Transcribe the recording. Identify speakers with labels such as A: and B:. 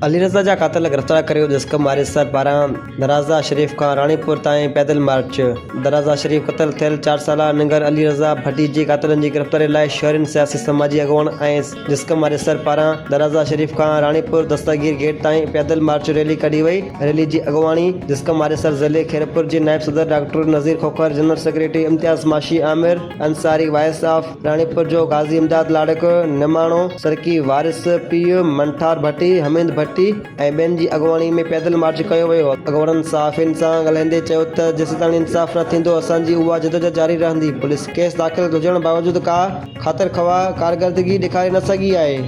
A: अलीरज़ा जा क़ातिल गिरफ़्तार ڪريو जसقم آريسر पारान درازا शरीफ खां राणीपुर ताईं पैदल मार्च। درازا शरीफ क़त्ल थियल 4 साला निगर अलीरज़ा भट्टी जे क़ातिलनि जी गिरफ़्तारी लाइ शहरियुनि सियासी समाजी अॻुवान ऐं जसقم آريسر पारान درازا शरीफ खां राणीपुर दस्तगीर गेट ताईं पैदल मार्च रैली कढी वई। रैली जी अॻुवाणी जसقم آريسر ज़िले खैरपुर जे नायब सदर डॉक्टर नज़ीर खोखर, जनरल सेक्रेटरी इम्तियाज़ माशी आमिर अंसारी, वाइस ऑफ राणीपुर जो गाज़ी इमदाद लाड़क निमाणो सरकी वारिस पीउ मंठार भट्टी हमीद भट्टी ऐं ॿियनि जी अॻुवाणी में पैदल मार्च कयो वियो। अॻुवाणनि सहाफ़ियुनि सां ॻाल्हाईंदे चयो त जेसिताईं इंसाफ़ न थींदो असांजी उहा जदोजहद जारी रहंदी। पुलिस केस दाख़िल हुजण बावजूदि का ख़ातिर ख़वाह कारकर्दगी ॾेखारे न सघी आहे।